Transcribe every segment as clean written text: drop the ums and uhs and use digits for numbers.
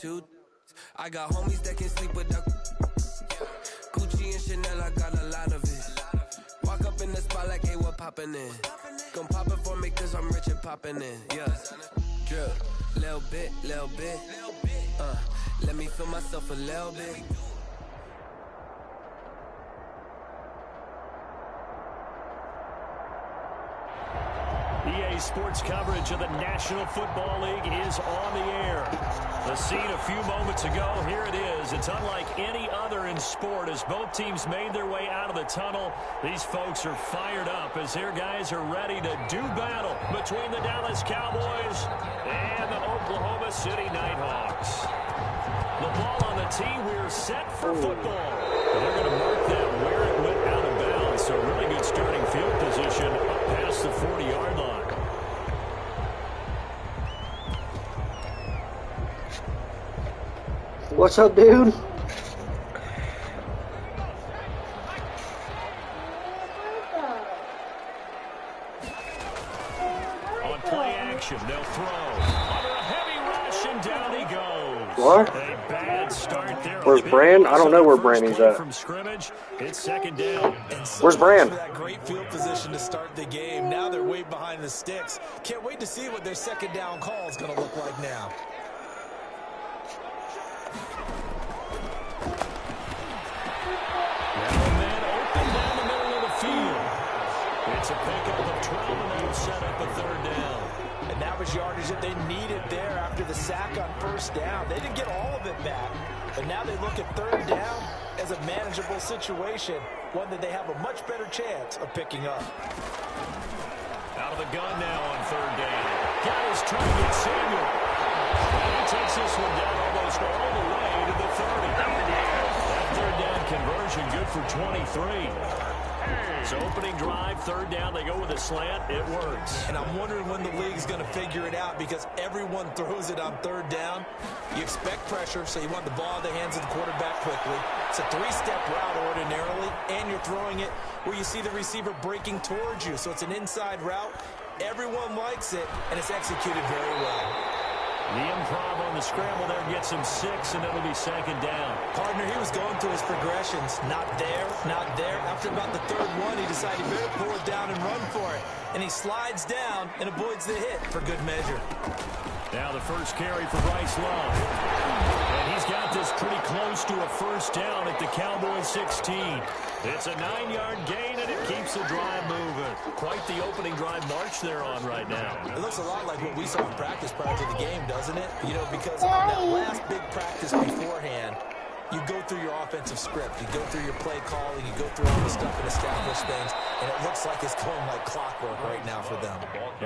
2. I got homies that can sleep without Gucci and Chanel, I got a lot of it. Walk up in the spot like, hey, what poppin' in? Gon' pop it for me cause I'm rich and poppin' in, yeah. Drip, little bit, let me feel myself a little bit. EA Sports coverage of the National Football League is on the air. The scene a few moments ago, here it is. It's unlike any other in sport as both teams made their way out of the tunnel. These folks are fired up as their guys are ready to do battle between the Dallas Cowboys and the Oklahoma City Nighthawks. The ball on the tee, we're set for football. They're going to mark that where it went out of bounds, so really good starting field position up past the 40-yard line. What's up, dude? On play action, they'll throw. Under a heavy rush, and down he goes. What? A bad start there. Where's Brand? I don't know where Brandy's at. From scrimmage, it's second down. Where's Brand? That great field position to start the game. Now they're way behind the sticks. Can't wait to see what their second down call is going to look like now. It's a pickup of 12, and they'll set up a third down. And that was yardage that they needed there after the sack on first down. They didn't get all of it back, but now they look at third down as a manageable situation, one that they have a much better chance of picking up. Out of the gun now on third down. Guys trying to get Samuel. And he takes this one down almost all the way to the 30. That third down conversion good for 23. So opening drive, third down, they go with a slant. It works. And I'm wondering when the league's going to figure it out because everyone throws it on third down. You expect pressure, so you want the ball in the hands of the quarterback quickly. It's a three-step route ordinarily, and you're throwing it where you see the receiver breaking towards you. So it's an inside route. Everyone likes it, and it's executed very well. The improv on the scramble there gets him 6, and it'll be second down. Partner, he was going through his progressions. Not there, not there. After about the third one, he decided he better pull it down and run for it. And he slides down and avoids the hit for good measure. Now the first carry for Bryce Love. And he's got this pretty close to a first down at the Cowboys 16. It's a 9-yard gain, and it keeps the drive moving. Quite the opening drive march they're on right now. It looks a lot like what we saw in practice prior to the game, doesn't it? You know, because on that last big practice beforehand, you go through your offensive script. You go through your play calling. You go through all the stuff and establish things. And it looks like it's going like clockwork right now for them.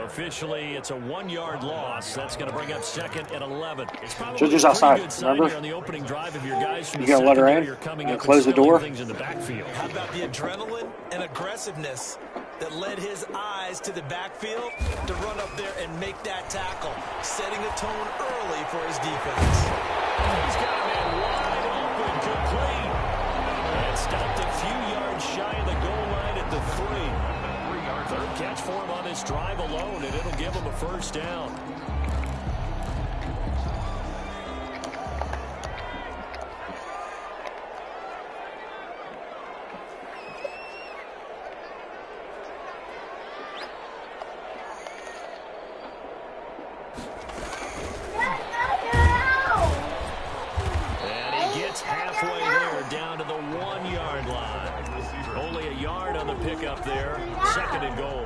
Officially, it's a 1-yard loss. That's going to bring up second and 11. It's probably Judge's outside, remember? On the opening drive of your guys from you got to let her in? You close the door? Things in the backfield. How about the adrenaline and aggressiveness that led his eyes to the backfield to run up there and make that tackle, setting a tone early for his defense. He's got a man wide open, complete. And stopped a few yards shy of the goal line at the 3. Third catch for him on this drive alone, and it'll give him a first down. Halfway there, down to the 1-yard line. Only a yard on the pickup there. Second and goal.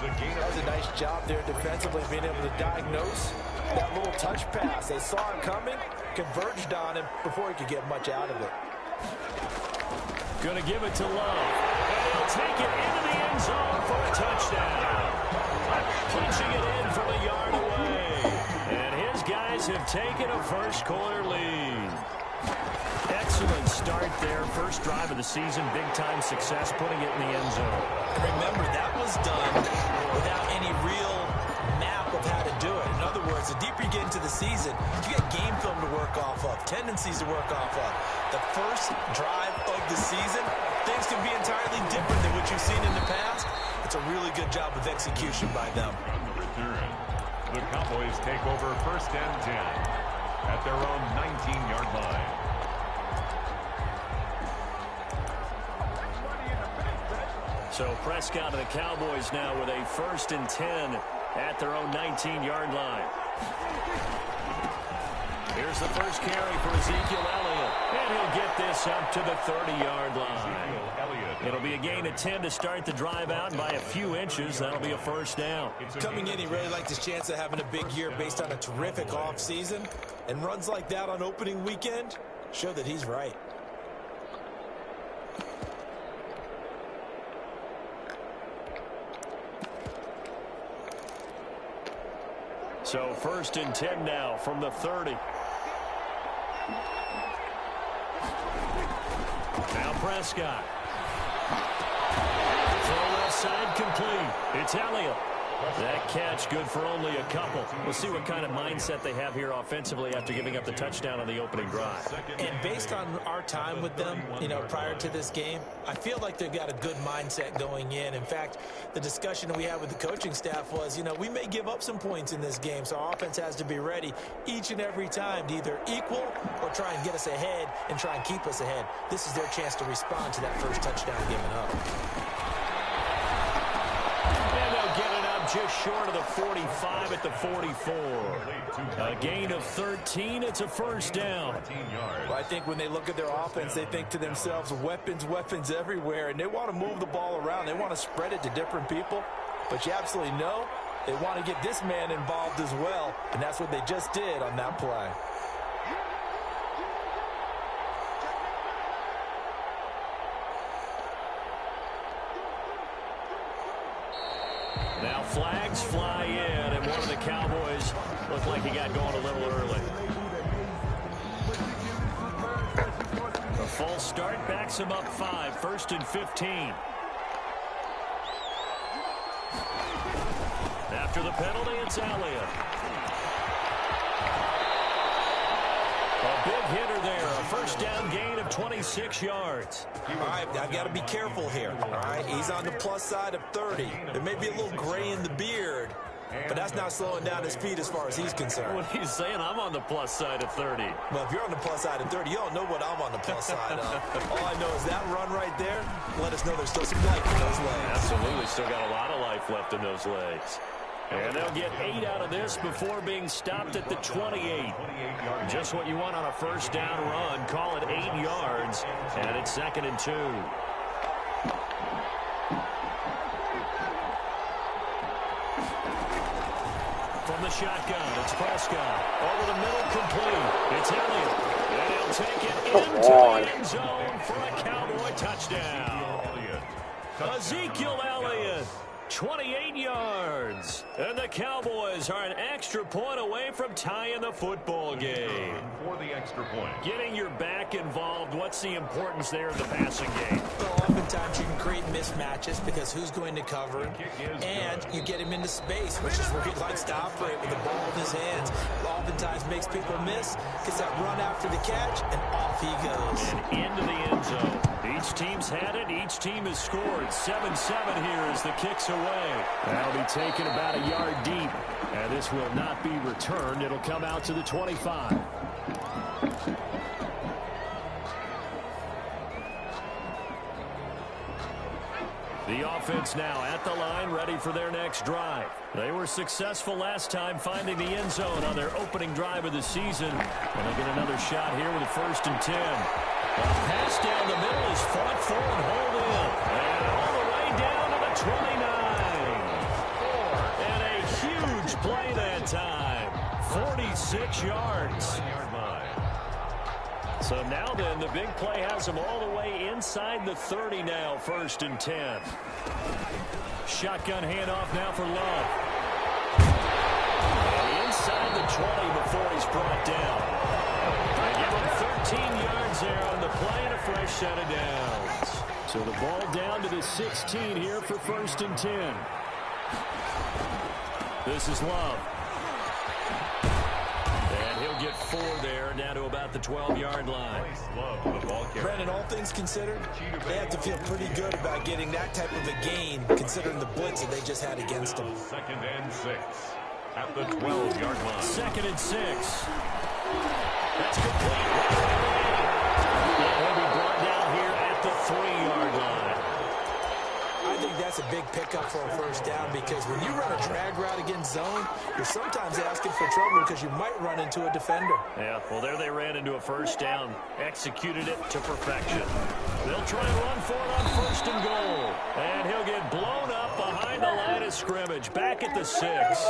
That was a nice job there defensively, being able to diagnose that little touch pass. They saw him coming, converged on him before he could get much out of it. Going to give it to Love. And he'll take it into the end zone for a touchdown. Punching it in from a yard away. And his guys have taken a first-quarter lead. Excellent start there. First drive of the season. Big-time success putting it in the end zone. And remember, that was done without any real map of how to do it. In other words, the deeper you get into the season, you got game film to work off of, tendencies to work off of. The first drive of the season, things can be entirely different than what you've seen in the past. It's a really good job of execution by them. From the return, the Cowboys take over first and 10. at their own 19-yard line. So Prescott and the Cowboys now with a 1st and 10 at their own 19-yard line. Here's the first carry for Ezekiel Elliott. And he'll get this up to the 30-yard line. It'll be a gain of 10 to start the drive out, and by a few inches, that'll be a first down. Coming in, he really liked his chance of having a big year based on a terrific offseason. And runs like that on opening weekend show that he's right. So 1st and 10 now from the 30. Now Prescott. Throw left side complete. It's Elliott. That catch good for only a couple. We'll see what kind of mindset they have here offensively after giving up the touchdown on the opening drive. And based on our time with them, prior to this game, I feel like they've got a good mindset going in. In fact, the discussion that we had with the coaching staff was, we may give up some points in this game, so our offense has to be ready each and every time to either equal or try and get us ahead and try and keep us ahead. This is their chance to respond to that first touchdown given up. Just short of the 45 at the 44. A gain of 13. It's a first down. Well, I think when they look at their offense, they think to themselves, weapons everywhere, and they want to move the ball around. They want to spread it to different people. But you absolutely know they want to get this man involved as well, and that's what they just did on that play. Now flags fly in, and one of the Cowboys looked like he got going a little early. A false start backs him up 5, 1st and 15. After the penalty, it's Elliott. A big hitter there, a first down gain of 26 yards. All right, I've got to be careful here. All right, he's on the plus side of 30. There may be a little gray in the beard, but that's not slowing down his feet as far as he's concerned. What he's saying, I'm on the plus side of 30. Well, if you're on the plus side of 30, you don't know what I'm on the plus side of. All I know is that run right there, let us know there's still some life in those legs. Absolutely, still got a lot of life left in those legs. And they'll get 8 out of this before being stopped at the 28. Just what you want on a first down run. Call it 8 yards, and it's 2nd and 2. From the shotgun, it's Prescott. Over the middle, complete. It's Elliott. And he'll take it into the end zone for a Cowboy touchdown. Ezekiel Elliott. 28 yards. And the Cowboys are an extra point away from tying the football game. For the extra point. Getting your back involved, what's the importance there in the passing game? Well, oftentimes you can create mismatches because who's going to cover him, and you get him into space, which is where he likes to operate with the ball in his hands. Oftentimes makes people miss, gets that run after the catch, and off he goes. And into the end zone. Each team's had it. Each team has scored. 7-7 here as the kick's away. That'll be taken about a yard deep. And this will not be returned. It'll come out to the 25. The offense now at the line, ready for their next drive. They were successful last time finding the end zone on their opening drive of the season. And they get another shot here with a 1st and 10. A pass down the middle is fought for and hauled in. And all the way down to the 29. And a huge play that time. 46 yards. So now then, the big play has them all the way inside the 30 now, 1st and 10. Shotgun handoff now for Love. And inside the 20 before he's brought down. They give him 13 yards there on the play and a fresh set of downs. So the ball down to the 16 here for 1st and 10. This is Love. And he'll get 4 there, down to about the 12-yard line. Brandon, all things considered, they have to feel pretty good about getting that type of a gain, considering the blitz that they just had against them. 2nd and 6 at the 12-yard line. 2nd and 6. That's complete. And he'll be brought down here at the 3-yard line. I think that's a big pickup for a first down because when you run a drag route against zone, you're sometimes asking for trouble because you might run into a defender. Yeah, well, there they ran into a first down. Executed it to perfection. They'll try and run for it on 1st and goal. And he'll get blown up behind the line of scrimmage. Back at the 6.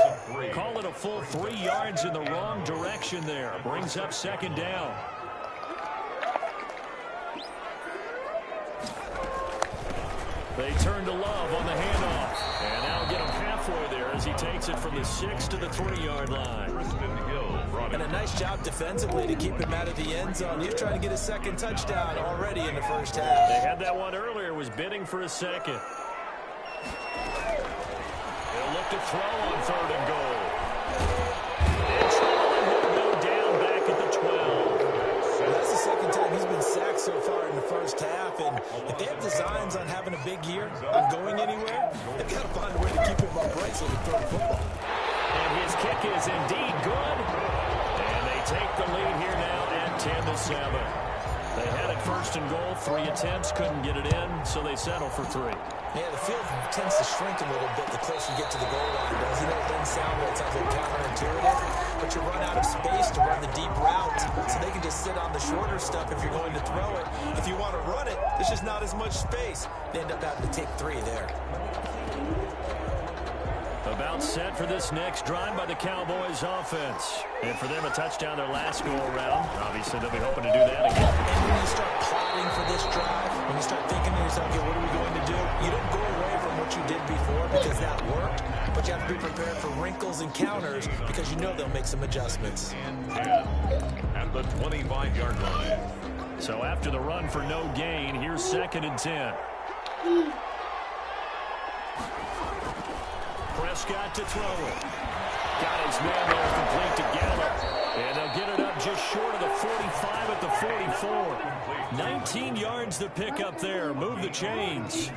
Call it a full 3 yards in the wrong direction there. Brings up 2nd down. They turn to Love on the handoff. And now get him halfway there as he takes it from the 6 to the 3-yard line. And a nice job defensively to keep him out of the end zone. He's trying to get a 2nd touchdown already in the first half. They had that one earlier, was bidding for a 2nd. They'll look to throw on 3rd and goal. And Schlegel will go down back at the 12. Well, that's the 2nd time he's been sacked so far in the first half. And if they have designs on having a big year, on going anywhere, they've got to find a way to keep him upright so they throw the football. And his kick is indeed good. And they take the lead here now at 10-7. They had it 1st and goal, 3 attempts, couldn't get it in, so they settle for 3. Yeah, the field tends to shrink a little bit the closer you get to the goal line. Does it doesn't sound right. It sounds like counterintuitive, but you run out of space to run the deep route, so they can just sit on the shorter stuff if you're going to throw it. If you want to run it, there's just not as much space. They end up having to take 3 there. About set for this next drive by the Cowboys offense. And for them, a touchdown their last go-around. Obviously, they'll be hoping to do that again. And when you start plotting for this drive, when you start thinking to yourself, okay, what are we going to do? You don't go away from what you did before because that worked, but you have to be prepared for wrinkles and counters because you know they'll make some adjustments. And 10 at the 25-yard line. So after the run for no gain, here's 2nd and 10. Prescott to throw it. Got his man there, complete to Gallup. And they'll get it up just short of the 45 at the 44. 19 yards to pick up there. Move the chains.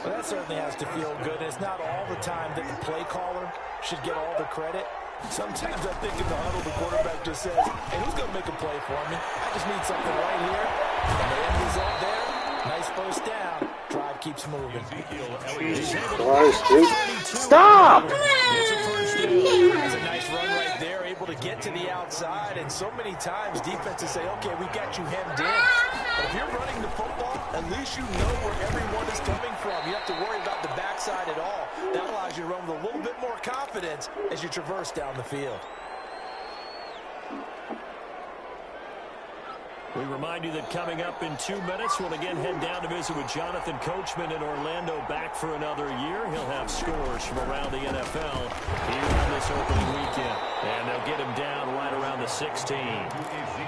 Well, that certainly has to feel good. And it's not all the time that the play caller should get all the credit. Sometimes I think in the huddle, the quarterback just says, hey, who's going to make a play for me? I just need something right here. And the end result there, nice first down. Drive keeps moving. Christ, dude. Stop! It's a first down. That's a nice run right there, able to get to the outside. And so many times defenses say, okay, we got you hemmed in. But if you're running the football, at least you know where everyone is coming from. You have to worry about the backside at all. That allows you to run with a little bit more confidence as you traverse down the field. We remind you that coming up in 2 minutes, we'll again head down to visit with Jonathan Coachman in Orlando, back for another year. He'll have scores from around the NFL here on this opening weekend. And they'll get him down right around the 16.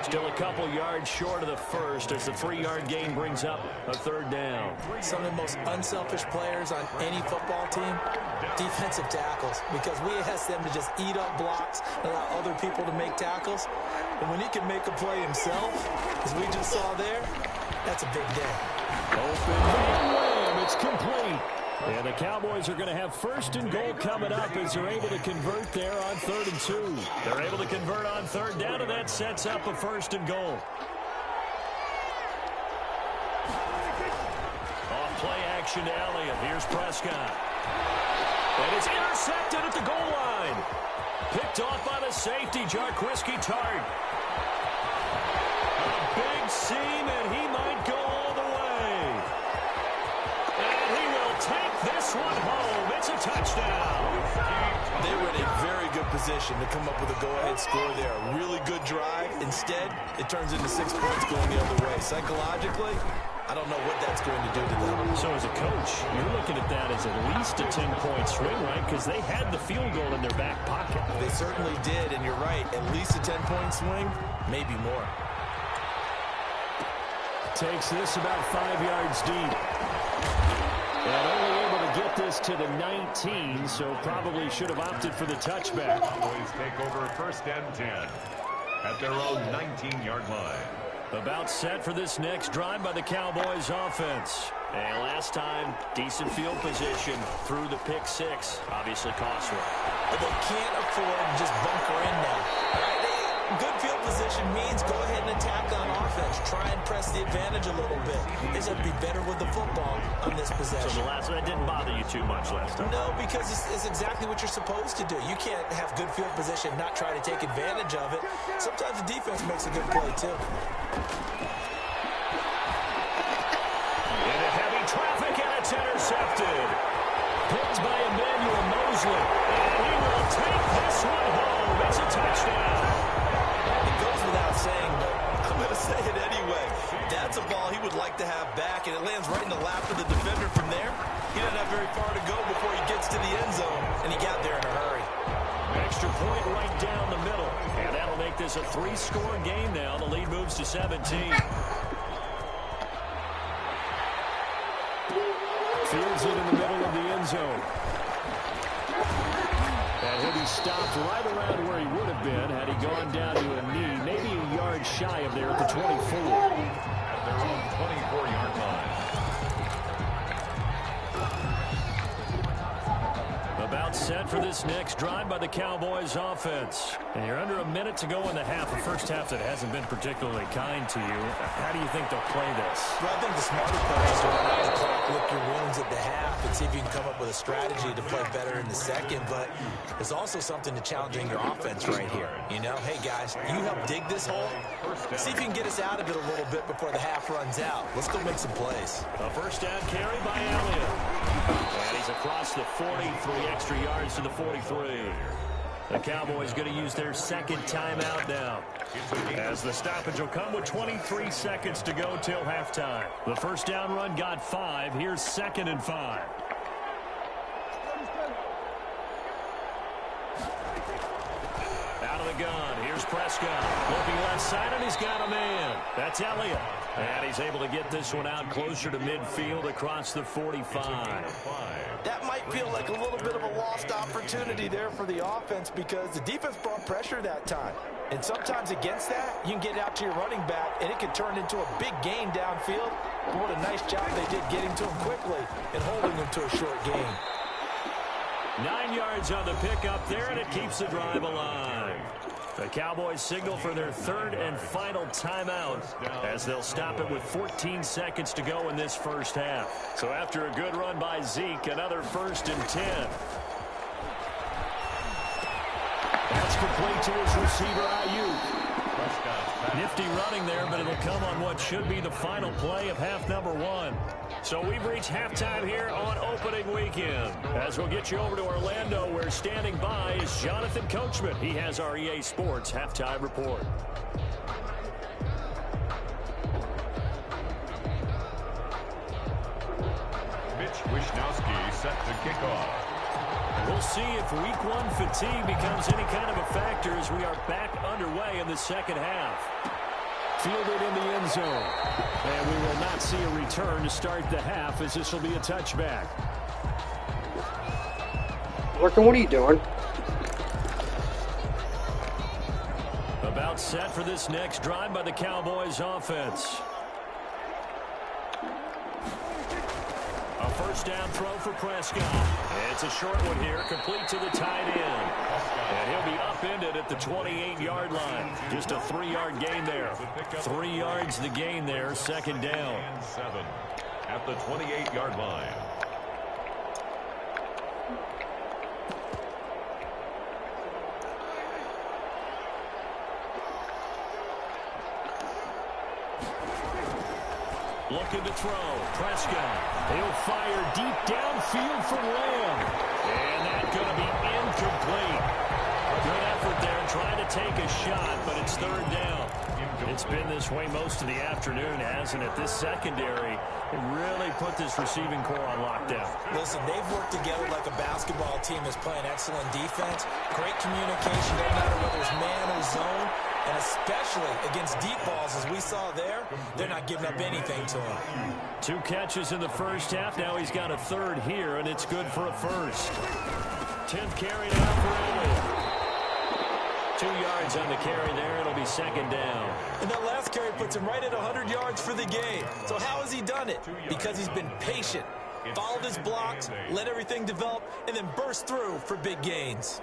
Still a couple yards short of the first as the 3-yard gain brings up a 3rd down. Some of the most unselfish players on any football team, defensive tackles, because we ask them to just eat up blocks and allow other people to make tackles. And when he can make a play himself, as we just saw there, that's a big day. Open and wham, it's complete. And the Cowboys are going to have 1st and goal coming up as they're able to convert there on 3rd and 2. They're able to convert on 3rd down, and that sets up a 1st and goal. Off play action to Elliott. Here's Prescott. And it's intercepted at the goal line. Picked off by the safety, Jarquiski Tart. A big seam, and he might go all the way. And he will take this one home. It's a touchdown. They were in a very good position to come up with a go-ahead score there. A really good drive. Instead, it turns into 6 points going the other way. Psychologically, I don't know what that's going to do to them. So as a coach, you're looking at that as at least a 10-point swing, right? Because they had the field goal in their back pocket. They certainly did, and you're right. At least a 10-point swing, maybe more. Takes this about 5 yards deep. And only able to get this to the 19, so probably should have opted for the touchback. Cowboys take over 1st and 10 at their own 19-yard line. About set for this next drive by the Cowboys offense. And last time, decent field position through the pick 6. Obviously costly. But they can't afford to just bunker in now. Good field position means go ahead and attack on offense. Try and press the advantage a little bit. They just have to be better with the football on this possession. So the last one, that didn't bother you too much last time? No, because it's exactly what you're supposed to do. You can't have good field position and not try to take advantage of it. Sometimes the defense makes a good play, too. Into heavy traffic, and it's intercepted. Picked by Emmanuel Mosley. And he will take this one home. It's a touchdown. It goes without saying, but I'm going to say it anyway. That's a ball he would like to have back, and it lands right in the lap of the defender from there. He doesn't have very far to go before he gets to the end zone, and he got there in a hurry. Extra point right down the middle. And that'll make this a 3-score game now. The lead moves to 17. Fields it in the middle of the end zone. And he'll be stopped right around where he would have been had he gone down to a knee, maybe a yard shy of there at the 24. At their own 24-yard line. About set for this next drive by the Cowboys offense. And you're under a minute to go in the half. A first half that hasn't been particularly kind to you. How do you think they'll play this? Well, I think the smarter play is to run out the clock, lick your wounds at the half, and see if you can come up with a strategy to play better in the second. But there's also something to challenging your offense right here. You know, hey, guys, you help dig this hole. See if you can get us out of it a little bit before the half runs out. Let's go make some plays. A first down carry by Elliott. And he's across the 40, 3 extra yards to the 43. The Cowboys going to use their second timeout now, as the stoppage will come with 23 seconds to go till halftime. The first down run got 5. Here's 2nd and 5. Out of the gun. Here's Prescott. Looking left side, and he's got a man. That's Elliott. And he's able to get this one out closer to midfield across the 45. That might feel like a little bit of a lost opportunity there for the offense because the defense brought pressure that time. And sometimes against that, you can get out to your running back, and it can turn into a big gain downfield. But what a nice job they did getting to him quickly and holding him to a short gain. 9 yards on the pickup there, and it keeps the drive alive. The Cowboys signal for their 3rd and final timeout as they'll stop it with 14 seconds to go in this first half. So after a good run by Zeke, another 1st and 10. That's complete to his receiver, Ayuk. Nifty running there, but it'll come on what should be the final play of half number 1. So we've reached halftime here on opening weekend. As we'll get you over to Orlando, where standing by is Jonathan Coachman. He has our EA Sports halftime report. Mitch Wishnowsky set to kick off. We'll see if week 1 fatigue becomes any kind of a factor as we are back underway in the second half. Fielded in the end zone. And we will not see a return to start the half, as this will be a touchback. Working, what are you doing? About set for this next drive by the Cowboys offense. A first down throw for Prescott. It's a short one here, complete to the tight end. And he'll be upended at the 28-yard line. Just a 3-yard gain there. 3 yards the gain there, 2nd down. 7 at the 28-yard line. Looking to throw. Prescott. He'll fire deep downfield for Lamb. And that's going to be incomplete. Good effort there trying to take a shot, but it's 3rd down. It's been this way most of the afternoon, hasn't it? This secondary really put this receiving core on lockdown. Listen, they've worked together like a basketball team that's playing excellent defense. Great communication, no matter whether it's man or zone. And especially against deep balls, as we saw there, they're not giving up anything to him. 2 catches in the first half. Now he's got a 3rd here, and it's good for a 1st. 10th carry now for Elliott. 2 yards on the carry there. It'll be 2nd down. And that last carry puts him right at 100 yards for the game. So how has he done it? Because he's been patient, followed his blocks, let everything develop, and then burst through for big gains.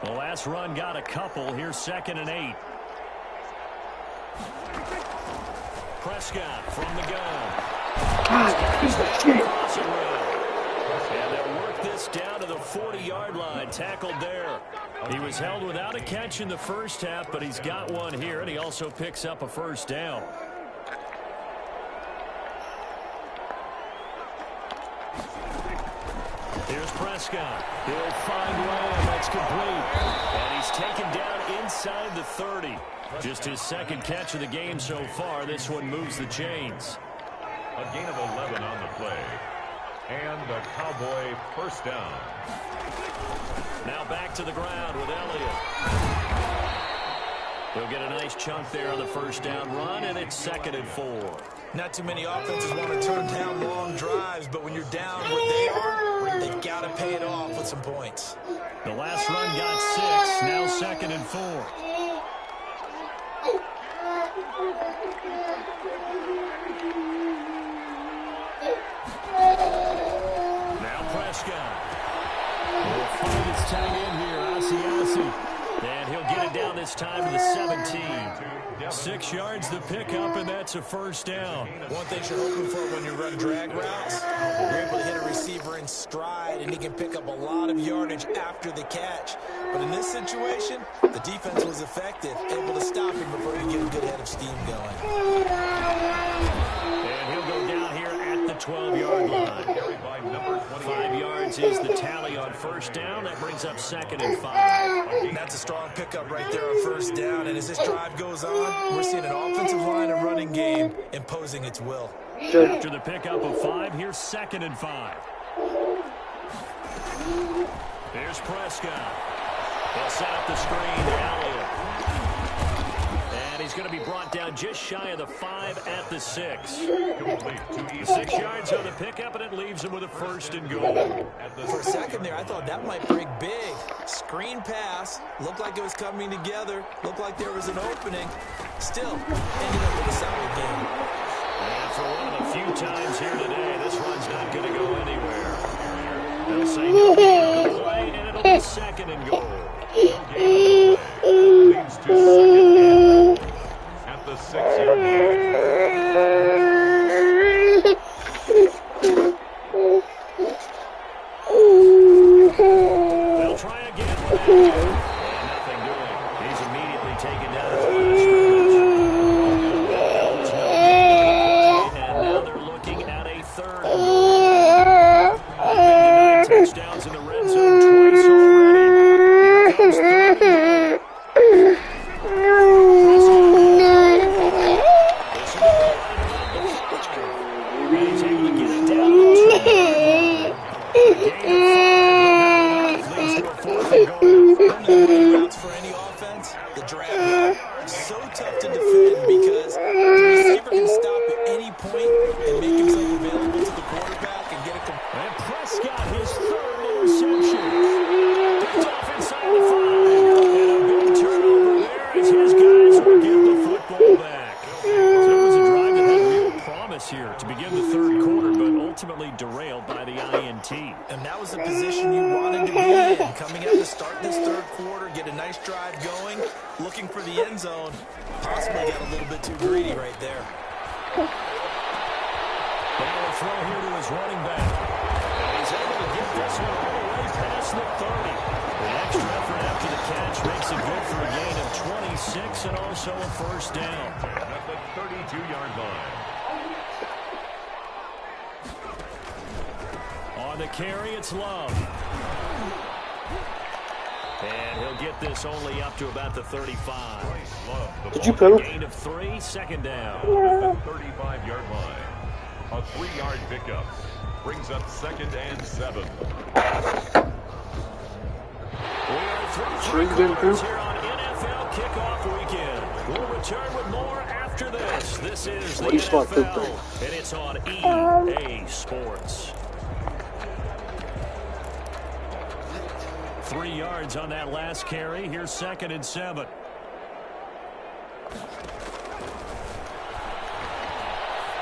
The last run got a couple. Here's 2nd and 8. Prescott from the gun. God, piece of shit. And they'll work this down to the 40-yard line. Tackled there. He was held without a catch in the first half, but he's got one here, and he also picks up a first down. Here's Prescott. He'll find Lamb. That's complete. And he's taken down inside the 30. Just his second catch of the game so far. This one moves the chains. A gain of 11 on the play. And the Cowboy first down. Now back to the ground with Elliott. He'll get a nice chunk there on the first down run, and it's 2nd and 4. Not too many offenses want to turn down long drives, but when you're down where they are, they've got to pay it off with some points. The last run got 6, now 2nd and 4. Now Prescott. Will find his tight end here, Asiasi. And he'll get it down this time to the 17. 6 yards the pickup, and that's a first down. One thing you're hoping for when you run drag routes, you're able to hit a receiver in stride, and he can pick up a lot of yardage after the catch. But in this situation, the defense was effective, able to stop him before he get a good head of steam going. And he'll go down here at the 12-yard line. 5 yards is the tally on first down. That brings up 2nd and 5. That's a strong pickup right there on first down. And as this drive goes on, we're seeing an offensive line and running game imposing its will. After the pickup of 5, here's 2nd and 5. There's Prescott. They'll set up the screen to Elliott. And he's going to be brought down just shy of the 5 at the 6. 6 yards on the pickup, and it leaves him with a 1st and goal. For a second there, I thought that might break big. Screen pass. Looked like it was coming together. Looked like there was an opening. Still, ended up with a solid game. And for one of the few times here today, this run's not going to go anywhere. They'll say no gain on the play, and it'll be 2nd and goal. Leads to 2nd and at the 6-yard line. They'll try again with that. And nothing doing. He's immediately taken down his last scrimmage. And now they're looking at a 3rd. They've been 9 touchdowns in the red zone twice already. Here comes 3rd and goal. He's able to get it down to the 12. Routes for any offense, the drag route. So tough to defend because the receiver can stop at any point and make himself available to the quarterback and get it. And Prescott, his 3rd interception. Picked off inside the 5. And a big turnover there as his guys will get the football back. So it was a drive that had real promise here to begin the 3rd quarter, but ultimately derailed by the INT. And that was the position you wanted to be in. Coming out to start this 3rd quarter, get a nice drive going, looking for the end zone. Possibly got a little bit too greedy right there. Now a throw here to his running back. And he's able to get this one all the way past the 30. The extra effort after the catch makes it good for a gain of 26 and also a first down. At the 32-yard line. On the carry, it's Love. And he'll get this only up to about the 35. Did you put him? Gain of 3, 2nd down. At the 35-yard line. A 3-yard pickup brings up 2nd and 7. We are through 3 quarters here on NFL Kickoff Weekend. We'll return with more after this. This is the NFL, and it's on EA Sports. 3 yards on that last carry. Here's 2nd and 7.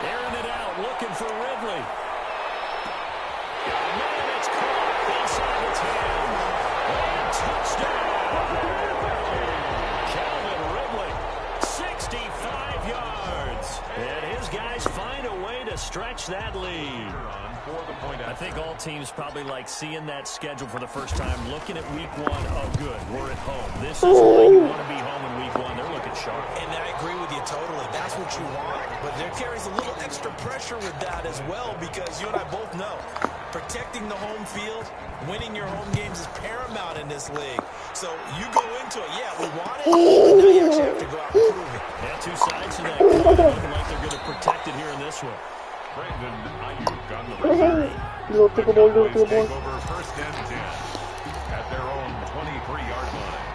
Airing it out, looking for Ridley. Man, it's caught inside the 10. And touchdown. Calvin Ridley, 65 yards. And his stretch that lead. I think all teams probably like seeing that schedule for the first time, looking at week 1. Oh, good, we're at home. This is why you want to be home in week 1. They're looking sharp. And I agree with you totally. That's what you want. But there carries a little extra pressure with that as well, because you and I both know protecting the home field, winning your home games is paramount in this league. So you go into it, yeah, we want it, but now you actually have to go out and prove it. Yeah, two sides to that coin. Looking like they're going to protect it here in this one. Brandon Ayuk on the return. Take the ball, take the ball. Take over first and 10 at their own 23-yard line.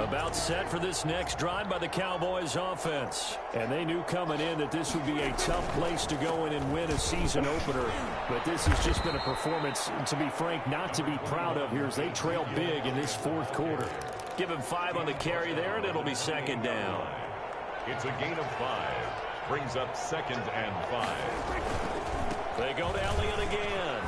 About set for this next drive by the Cowboys offense. And they knew coming in that this would be a tough place to go in and win a season opener. But this has just been a performance, to be frank, not to be proud of here as they trail big in this fourth quarter. Give him 5 on the carry there, and it'll be second down. It's a gain of 5. Brings up second and 5. They go to Elliott again.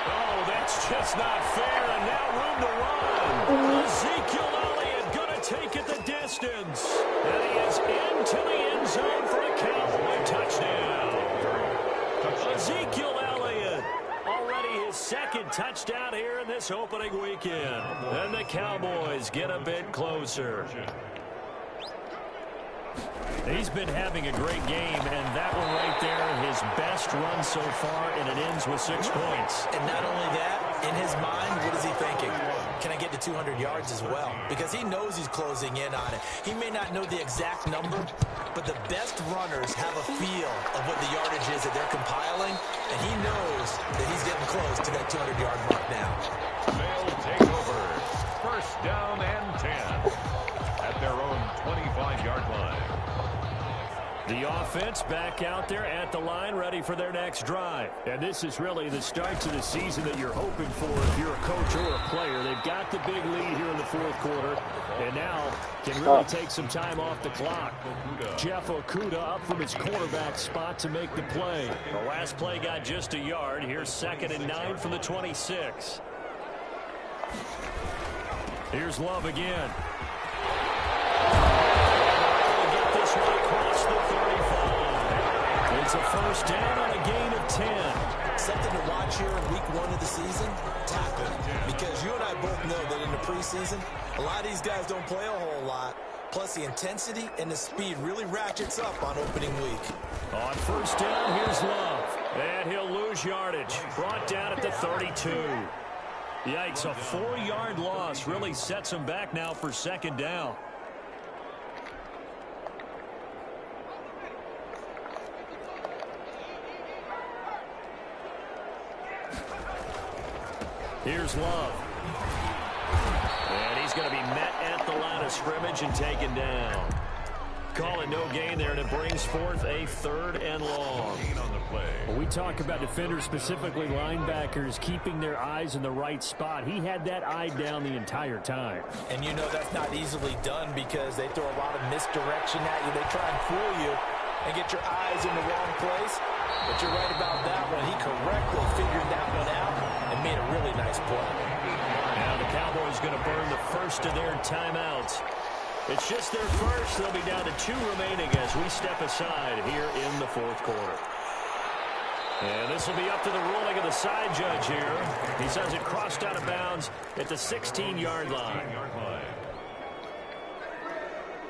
Oh, that's just not fair, and now room to run. Ezekiel Elliott going to take it the distance. And he is into the end zone for a Cowboy touchdown. Ezekiel Elliott, already his second touchdown here in this opening weekend. And the Cowboys get a bit closer. He's been having a great game, and that one right there, his best run so far, and it ends with 6 points. And not only that, in his mind, what is he thinking? Can I get to 200 yards as well? Because he knows he's closing in on it. He may not know the exact number, but the best runners have a feel of what the yardage is that they're compiling, and he knows that he's getting close to that 200-yard mark now. They'll take over first down and 10 at their own 25-yard line. The offense back out there at the line, ready for their next drive. And this is really the start to the season that you're hoping for if you're a coach or a player. They've got the big lead here in the fourth quarter, and now can really take some time off the clock. Jeff Okudah up from his quarterback spot to make the play. The last play got just a yard. Here's second and 9 from the 26. Here's Love again. This one across the 35. It's a first down on a gain of 10. Something to watch here in week 1 of the season, tackling. Because you and I both know that in the preseason, a lot of these guys don't play a whole lot. Plus, the intensity and the speed really ratchets up on opening week. On first down, here's Love. And he'll lose yardage. Brought down at the 32. Yikes, a 4-yard loss really sets him back now for second down. Here's Love. And he's going to be met at the line of scrimmage and taken down. Call it no gain there, and it brings forth a third and long. Well, we talk about defenders, specifically linebackers, keeping their eyes in the right spot. He had that eye down the entire time. And you know that's not easily done because they throw a lot of misdirection at you. They try and fool you and get your eyes in the wrong place. But you're right about that one. He correctly figured that one out and made a really nice play. Now the Cowboys going to burn the first of their timeouts. It's just their first. They'll be down to 2 remaining as we step aside here in the fourth quarter. And this will be up to the ruling of the side judge here. He says it crossed out of bounds at the 16-yard line.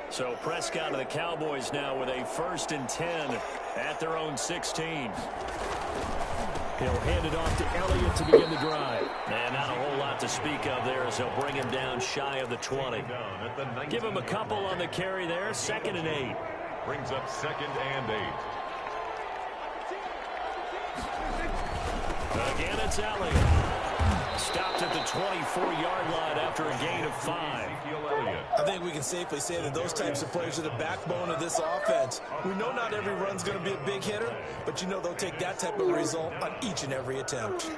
So Prescott of the Cowboys now with a 1st and 10 at their own 16. He'll hand it off to Elliott to begin the drive. And not a whole lot to speak of there as they'll bring him down shy of the 20. Give him a couple on the carry there. 2nd and 8. Brings up 2nd and 8. Again, it's Elliott. Stopped at the 24-yard line after a gain of 5. I think we can safely say that those types of players are the backbone of this offense. We know not every run's going to be a big hitter, but you know they'll take that type of result on each and every attempt.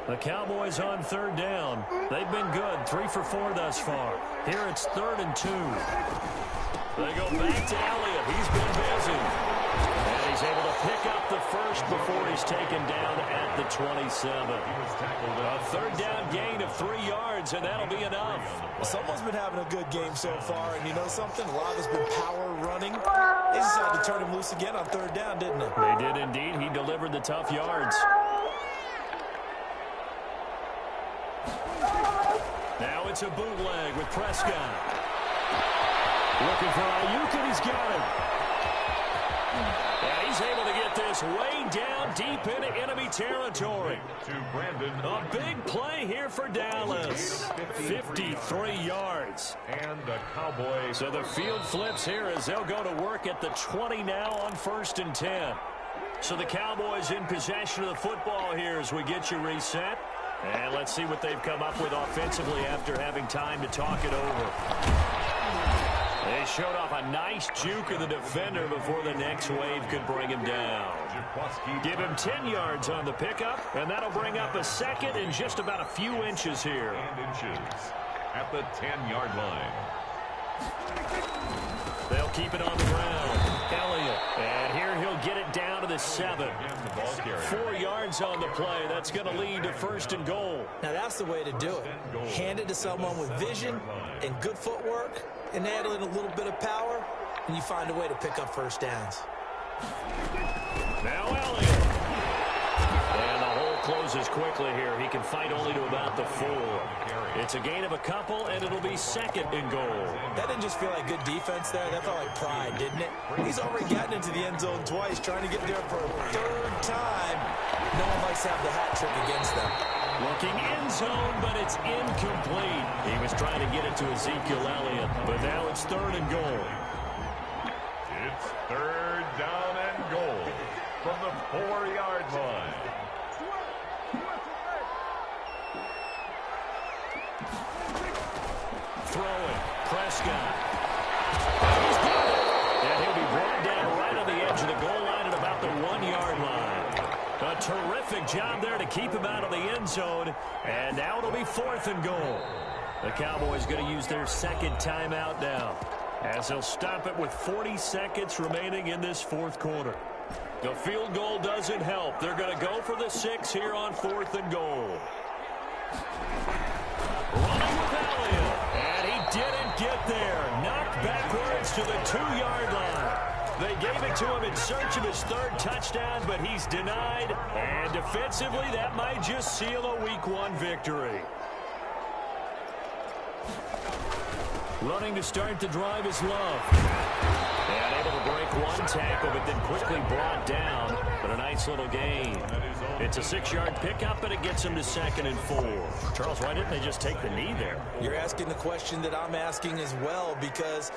The Cowboys on 3rd down. They've been good, 3 for 4 thus far. Here it's 3rd and 2. They go back to Elliott. He's been busy. And he's able to pick up the first before he's taken down at the 27. A third down gain of 3 yards, and that'll be enough. Well, someone's been having a good game so far, and you know something? A lot of it's been power running. They just had to turn him loose again on third down, didn't they? They did indeed. He delivered the tough yards. Now it's a bootleg with Prescott. Looking for Ayuk, and he's got him. And he's able to get this way down deep into enemy territory. A big play here for Dallas. 53 yards. And the Cowboys. So the field flips here as they'll go to work at the 20 now on 1st and 10. So the Cowboys in possession of the football here as we get you reset. And let's see what they've come up with offensively after having time to talk it over. They showed off a nice juke of the defender before the next wave could bring him down. Give him 10 yards on the pickup, and that'll bring up a second in just about a few inches here. At the 10-yard line. They'll keep it on the ground. Elliott. And here he'll get it down to the 7. 4 yards on the play. That's going to lead to 1st and goal. Now, that's the way to do it. Hand it to someone with vision and good footwork, and add in a little bit of power, and you find a way to pick up first downs. Now Elliott. And the hole closes quickly here. He can fight only to about the 4. It's a gain of a couple, and it'll be 2nd and goal. That didn't just feel like good defense there. That felt like pride, didn't it? He's already gotten into the end zone twice, trying to get there for a 3rd time. No one likes to have the hat trick against them. Looking end zone, but it's incomplete. He was trying to get it to Ezekiel Elliott, but now it's 3rd and goal. It's 3rd down and goal from the 4-yard line. Throwing, Prescott. He's got it. And he'll be brought down right on the edge of the goal line at about the 1-yard line. A terrific job there to keep him out of the end zone. And now it'll be 4th and goal. The Cowboys going to use their 2nd timeout now, as they'll stop it with 40 seconds remaining in this 4th quarter. The field goal doesn't help. They're going to go for the 6 here on 4th and goal. Running with Elliott. And he didn't get there. Knocked backwards to the 2-yard line. They gave it to him in search of his 3rd touchdown, but he's denied. And defensively, that might just seal a Week 1 victory. Running to start the drive is Love. And able to break one tackle, but then quickly brought down. But a nice little gain. It's a 6-yard pickup, and it gets him to 2nd and 4. Charles, why didn't they just take the knee there? You're asking the question that I'm asking as well, because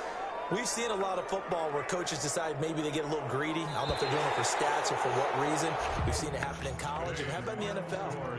we've seen a lot of football where coaches decide maybe they get a little greedy. I don't know if they're doing it for stats or for what reason. We've seen it happen in college, and how about in the NFL?